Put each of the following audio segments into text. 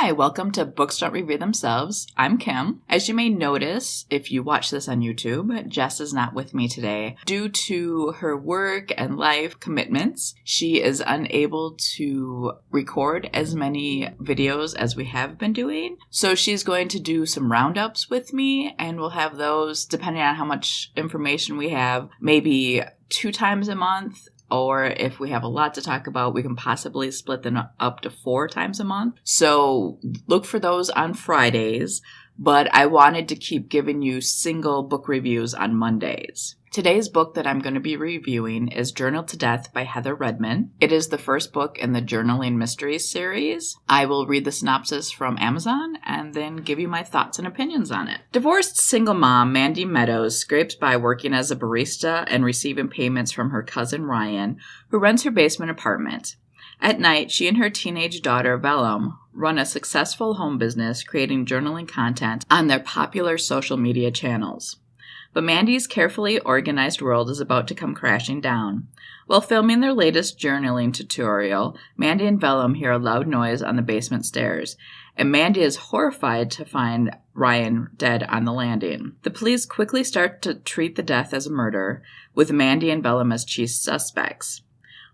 Hi, welcome to Books Don't Review Themselves. I'm Kim. As you may notice, if you watch this on YouTube, Jess is not with me today. Due to her work and life commitments, she is unable to record as many videos as we have been doing. So she's going to do some roundups with me, and we'll have those, depending on how much information we have, maybe 2 times a month. Or if we have a lot to talk about, we can possibly split them up to 4 times a month. So look for those on Fridays, but I wanted to keep giving you single book reviews on Mondays. Today's book that I'm going to be reviewing is Journal to Death by Heather Redmond. It is the first book in the Journaling Mysteries series. I will read the synopsis from Amazon and then give you my thoughts and opinions on it. Divorced single mom Mandy Meadows scrapes by working as a barista and receiving payments from her cousin Ryan, who rents her basement apartment. At night, she and her teenage daughter Vellum run a successful home business creating journaling content on their popular social media channels. But Mandy's carefully organized world is about to come crashing down. While filming their latest journaling tutorial, Mandy and Vellum hear a loud noise on the basement stairs, and Mandy is horrified to find Ryan dead on the landing. The police quickly start to treat the death as a murder, with Mandy and Vellum as chief suspects.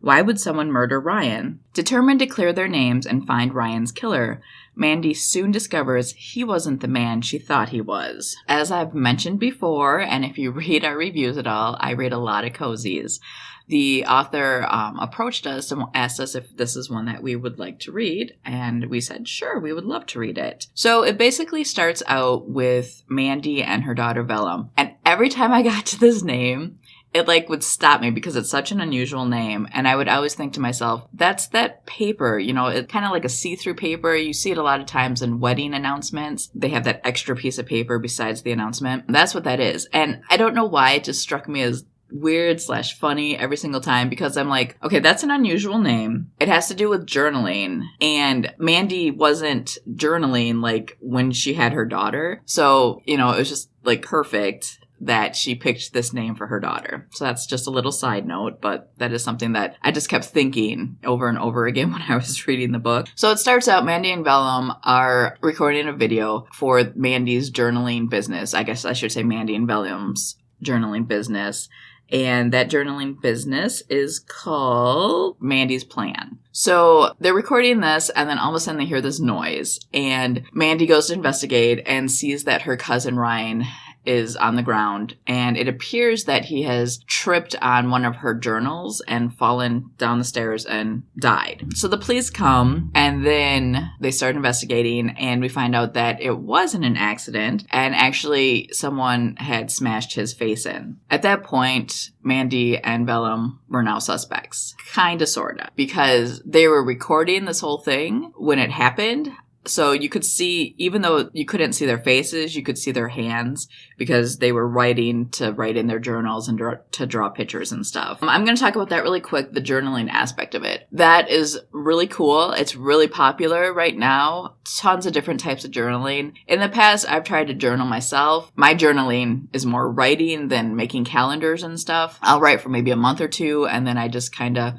Why would someone murder Ryan? Determined to clear their names and find Ryan's killer, Mandy soon discovers he wasn't the man she thought he was. As I've mentioned before, and if you read our reviews at all, I read a lot of cozies. The author approached us and asked us if this is one that we would like to read, and we said, sure, we would love to read it. So it basically starts out with Mandy and her daughter Vellum, and every time I got to this name, it would stop me because it's such an unusual name. And I would always think to myself, that's that paper, it's kind of like a see-through paper. You see it a lot of times in wedding announcements. They have that extra piece of paper besides the announcement. That's what that is. And I don't know why it just struck me as weird/funny every single time, because I'm like, okay, that's an unusual name. It has to do with journaling. And Mandy wasn't journaling when she had her daughter. So, it was just perfect that she picked this name for her daughter. So that's just a little side note, but that is something that I just kept thinking over and over again when I was reading the book. So it starts out, Mandy and Vellum are recording a video for Mandy's journaling business. I guess I should say Mandy and Vellum's journaling business. And that journaling business is called Mandy's Plan. So they're recording this, and then all of a sudden they hear this noise. And Mandy goes to investigate and sees that her cousin Ryan is on the ground, and it appears that he has tripped on one of her journals and fallen down the stairs and died. So the police come, and then they start investigating, and we find out that it wasn't an accident, and actually someone had smashed his face in. At that point, Mandy and Vellum were now suspects. Kinda, sorta. Because they were recording this whole thing when it happened. So you could see, even though you couldn't see their faces, you could see their hands because they were writing to write in their journals and to draw pictures and stuff. I'm going to talk about that really quick, the journaling aspect of it. That is really cool. It's really popular right now. Tons of different types of journaling. In the past, I've tried to journal myself. My journaling is more writing than making calendars and stuff. I'll write for maybe a month or 2, and then I just kind of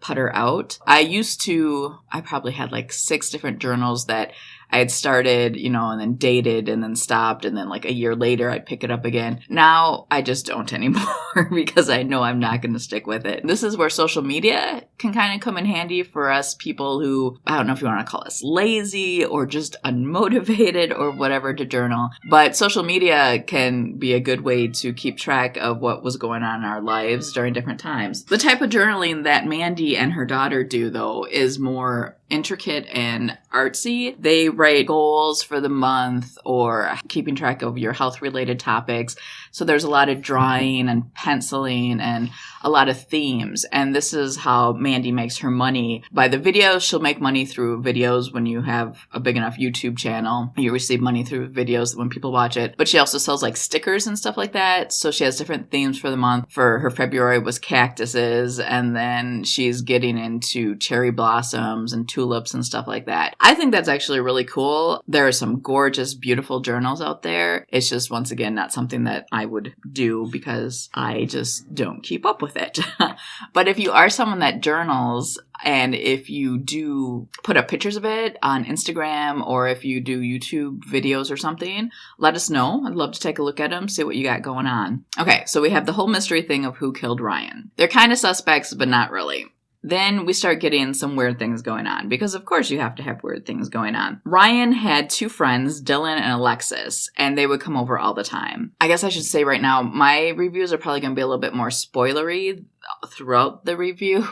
putter out. I probably had 6 different journals that I had started, and then dated and then stopped. And then a year later, I'd pick it up again. Now I just don't anymore because I know I'm not going to stick with it. This is where social media can kind of come in handy for us people who, I don't know if you want to call us lazy or just unmotivated or whatever to journal. But social media can be a good way to keep track of what was going on in our lives during different times. The type of journaling that Mandy and her daughter do, though, is more intricate and artsy. They write goals for the month or keeping track of your health-related topics. So there's a lot of drawing and penciling and a lot of themes. And this is how Mandy makes her money. By the videos, she'll make money through videos. When you have a big enough YouTube channel, you receive money through videos when people watch it. But she also sells stickers and stuff like that. So she has different themes for the month. For her February was cactuses, and then she's getting into cherry blossoms and tulips and stuff like that. I think that's actually really cool. There are some gorgeous, beautiful journals out there. It's just, once again, not something that I I would do because I just don't keep up with it. But if you are someone that journals, and if you do put up pictures of it on Instagram, or if you do YouTube videos or something, let us know. I'd love to take a look at them, see what you got going on. Okay, so we have the whole mystery thing of who killed Ryan. They're kind of suspects, but not really. Then we start getting some weird things going on, because of course you have to have weird things going on. Ryan had 2 friends, Dylan and Alexis, and they would come over all the time. I guess I should say right now, my reviews are probably going to be a little bit more spoilery throughout the review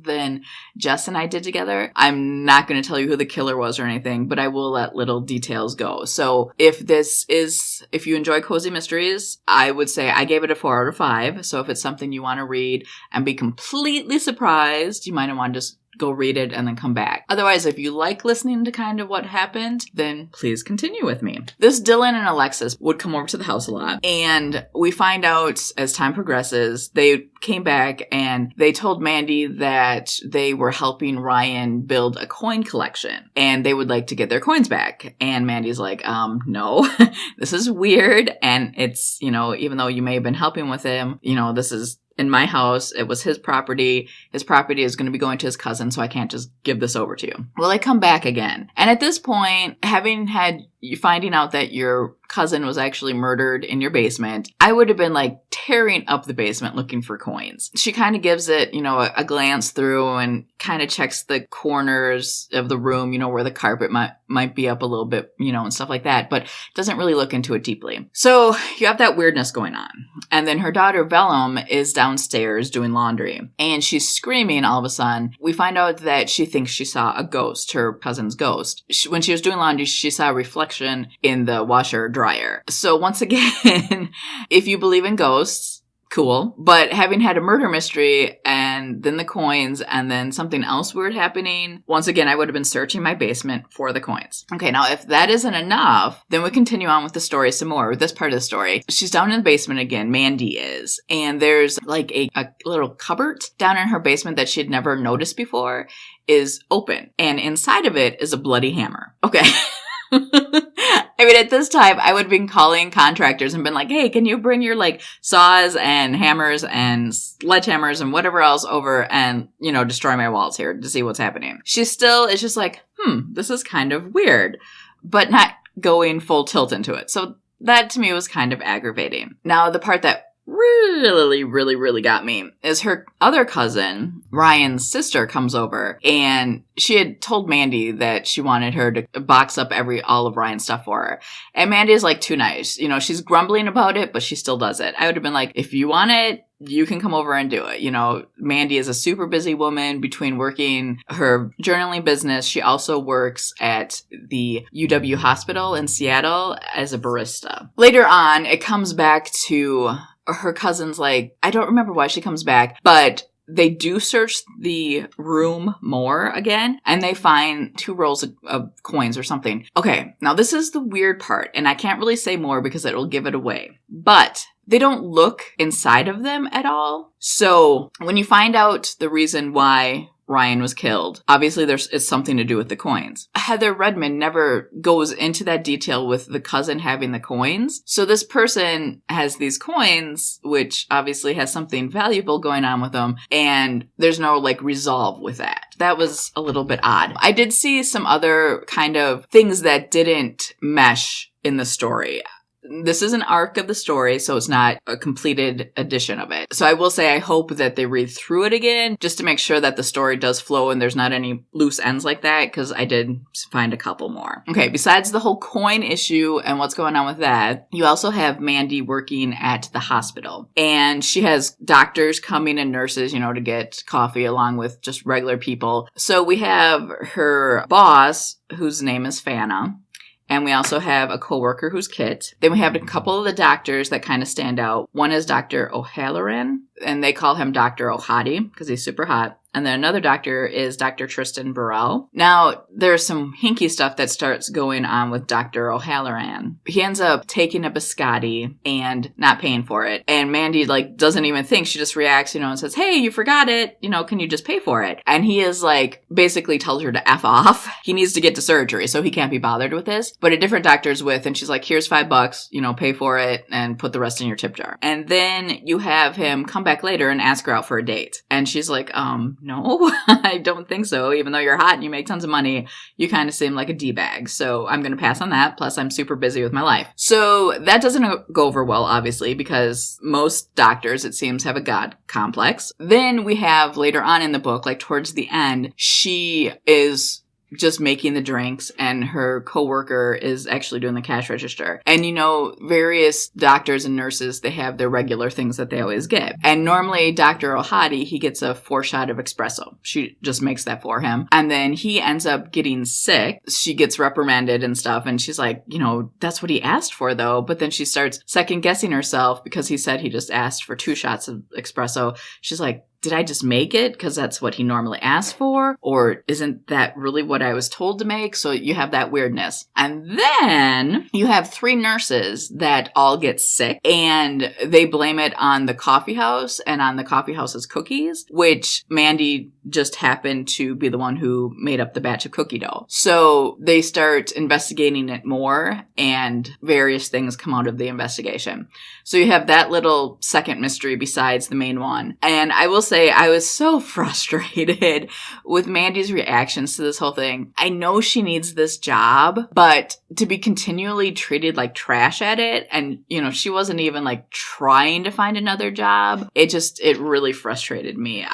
than Jess and I did together. I'm not going to tell you who the killer was or anything, but I will let little details go. So if you enjoy cozy mysteries, I would say I gave it a 4 out of 5. So if it's something you want to read and be completely surprised, you might want to just go read it and then come back. Otherwise, if you like listening to kind of what happened, then please continue with me. This Dylan and Alexis would come over to the house a lot, and we find out as time progresses, they came back and they told Mandy that they were helping Ryan build a coin collection and they would like to get their coins back. And Mandy's like, no, this is weird. And it's, even though you may have been helping with him, this is in my house. It was his property. His property is going to be going to his cousin, so I can't just give this over to you. Well, I come back again. And at this point, finding out that your cousin was actually murdered in your basement, I would have been like tearing up the basement looking for coins. She kind of gives it, a glance through and kind of checks the corners of the room, where the carpet might be up a little bit, and stuff like that, but doesn't really look into it deeply. So you have that weirdness going on. And then her daughter Vellum is downstairs doing laundry and she's screaming all of a sudden. We find out that she thinks she saw a ghost, her cousin's ghost. When she was doing laundry, she saw a reflection in the washer dryer. So once again, if you believe in ghosts, cool. But having had a murder mystery and then the coins and then something else weird happening, once again, I would have been searching my basement for the coins. Okay, now if that isn't enough, then we continue on with the story some more, with this part of the story. She's down in the basement again, Mandy is, and there's like a little cupboard down in her basement that she had never noticed before is open. And inside of it is a bloody hammer. Okay. I mean, at this time, I would have been calling contractors and been like, hey, can you bring your saws and hammers and sledgehammers and whatever else over and, destroy my walls here to see what's happening. She still is just like, this is kind of weird, but not going full tilt into it. So that to me was kind of aggravating. Now, the part that really got me is her other cousin, Ryan's sister, comes over, and she had told Mandy that she wanted her to box up all of Ryan's stuff for her. And Mandy is too nice. She's grumbling about it, but she still does it. I would have been like, if you want it, you can come over and do it. Mandy is a super busy woman between working her journaling business. She also works at the UW hospital in Seattle as a barista. Later on, it comes back to her cousin's I don't remember why she comes back, but they do search the room more again, and they find 2 rolls of coins or something. Okay, now this is the weird part, and I can't really say more because it will give it away. But they don't look inside of them at all. So when you find out the reason why Ryan was killed, obviously it's something to do with the coins. Heather Redmond never goes into that detail with the cousin having the coins. So this person has these coins, which obviously has something valuable going on with them, and there's no resolve with that. That was a little bit odd. I did see some other kind of things that didn't mesh in the story. This is an arc of the story, so it's not a completed edition of it. So I will say I hope that they read through it again just to make sure that the story does flow and there's not any loose ends like that, because I did find a couple more. Okay, besides the whole coin issue and what's going on with that, you also have Mandy working at the hospital. And she has doctors coming and nurses, to get coffee along with just regular people. So we have her boss, whose name is Fana. And we also have a coworker who's Kit. Then we have a couple of the doctors that kind of stand out. One is Dr. O'Halloran. and they call him Dr. O'Hadi because he's super hot. And then another doctor is Dr. Tristan Burrell. Now, there's some hinky stuff that starts going on with Dr. O'Halloran. He ends up taking a biscotti and not paying for it. And Mandy, like, doesn't even think. She just reacts, and says, hey, you forgot it. Can you just pay for it? And he is like, basically tells her to F off. He needs to get to surgery, so he can't be bothered with this. But a different doctor's with, and she's like, here's $5, pay for it and put the rest in your tip jar. And then you have him come back later and ask her out for a date. And she's like, no, I don't think so. Even though you're hot and you make tons of money, you kind of seem like a D-bag. So I'm going to pass on that. Plus, I'm super busy with my life. So that doesn't go over well, obviously, because most doctors, it seems, have a God complex. Then we have later on in the book, like towards the end, she is just making the drinks and her coworker is actually doing the cash register. And various doctors and nurses, they have their regular things that they always get. And normally Dr. O'Hadi, he gets a 4-shot of espresso. She just makes that for him. And then he ends up getting sick. She gets reprimanded and stuff. And she's like, that's what he asked for though. But then she starts second guessing herself because he said he just asked for 2 shots of espresso. She's like, did I just make it because that's what he normally asked for? Or isn't that really what I was told to make? So you have that weirdness. And then you have 3 nurses that all get sick and they blame it on the coffee house and on the coffee house's cookies, which Mandy just happened to be the one who made up the batch of cookie dough. So they start investigating it more and various things come out of the investigation. So you have that little second mystery besides the main one. And I will say I was so frustrated with Mandy's reactions to this whole thing. I know she needs this job, but to be continually treated like trash at it, and she wasn't even like trying to find another job, it really frustrated me.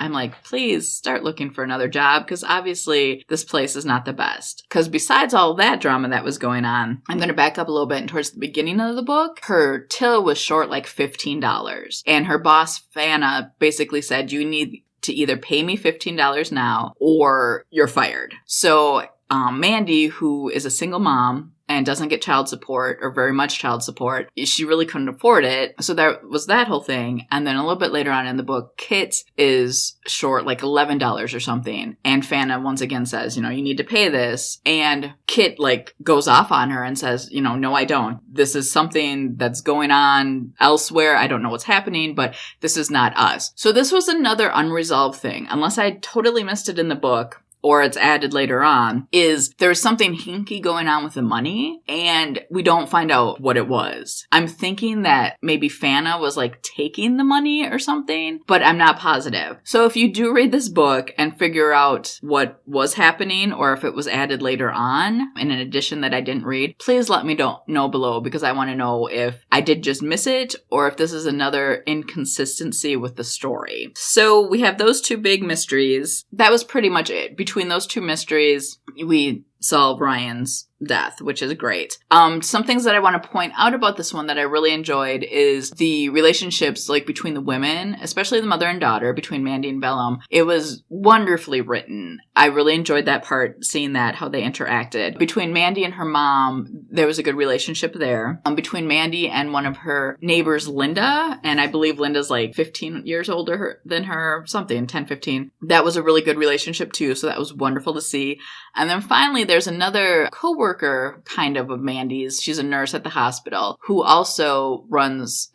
I'm like, please start looking for another job because obviously this place is not the best. Because besides all that drama that was going on, I'm going to back up a little bit. And towards the beginning of the book, her till was short like $15. And her boss, Fana, basically said, you need to either pay me $15 now or you're fired. So Mandy, who is a single mom, and doesn't get child support or very much child support. She really couldn't afford it. So there was that whole thing. And then a little bit later on in the book, Kit is short like $11 or something. And Fana once again says, you need to pay this. And Kit like goes off on her and says, no, I don't. This is something that's going on elsewhere. I don't know what's happening, but this is not us. So this was another unresolved thing. Unless I totally missed it in the book, or it's added later on, is there's something hinky going on with the money, and we don't find out what it was. I'm thinking that maybe Fana was like taking the money or something, but I'm not positive. So if you do read this book and figure out what was happening, or if it was added later on in an edition that I didn't read, please let me know below, because I want to know if I did just miss it, or if this is another inconsistency with the story. So we have those 2 big mysteries. That was pretty much it. Between those 2 mysteries, we solve Ryan's death, which is great. Some things that I want to point out about this one that I really enjoyed is the relationships like between the women, especially the mother and daughter, between Mandy and Bellum. It was wonderfully written. I really enjoyed that part, seeing that, how they interacted. Between Mandy and her mom, there was a good relationship there. Between Mandy and one of her neighbors, Linda, and I believe Linda's like 15 years older than her, something, 10, 15. That was a really good relationship too, so that was wonderful to see. And then finally, there's another coworker kind of Mandy's. She's a nurse at the hospital who also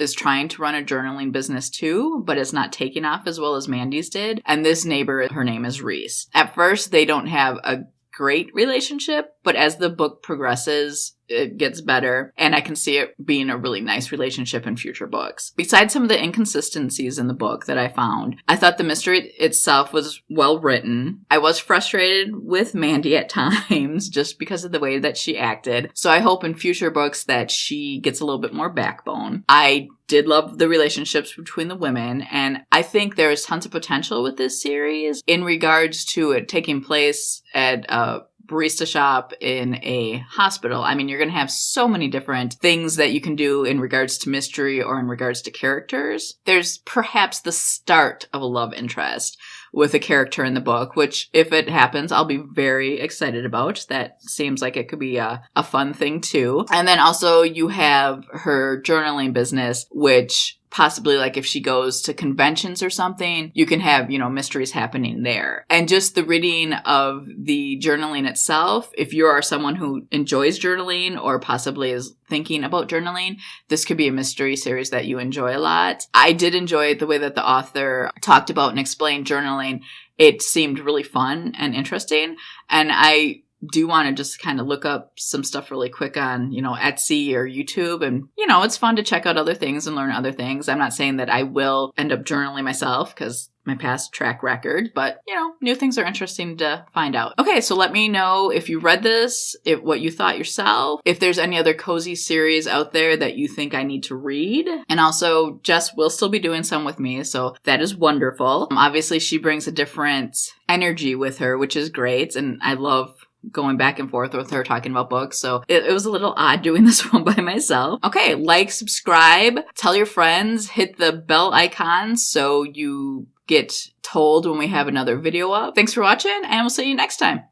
is trying to run a journaling business too, but it's not taking off as well as Mandy's did. And this neighbor, her name is Reese. At first, they don't have a great relationship, but as the book progresses, it gets better, and I can see it being a really nice relationship in future books. Besides some of the inconsistencies in the book that I found, I thought the mystery itself was well written. I was frustrated with Mandy at times just because of the way that she acted, so I hope in future books that she gets a little bit more backbone. I did love the relationships between the women, and I think there's tons of potential with this series in regards to it taking place at a barista shop in a hospital. I mean, you're going to have so many different things that you can do in regards to mystery or in regards to characters. There's perhaps the start of a love interest with a character in the book, which if it happens, I'll be very excited about. That seems like it could be a fun thing too. And then also you have her journaling business, which possibly like if she goes to conventions or something, you can have, mysteries happening there. And just the reading of the journaling itself, if you are someone who enjoys journaling or possibly is thinking about journaling, this could be a mystery series that you enjoy a lot. I did enjoy the way that the author talked about and explained journaling. It seemed really fun and interesting. And I do want to just kind of look up some stuff really quick on, Etsy or YouTube. And, it's fun to check out other things and learn other things. I'm not saying that I will end up journaling myself because my past track record, but, new things are interesting to find out. Okay, so let me know if you read this, what you thought yourself, if there's any other cozy series out there that you think I need to read. And also, Jess will still be doing some with me, so that is wonderful. Obviously, she brings a different energy with her, which is great, and I love going back and forth with her talking about books. So it was a little odd doing this one by myself. Okay, like, subscribe, tell your friends, hit the bell icon so you get told when we have another video up. Thanks for watching, and we'll see you next time.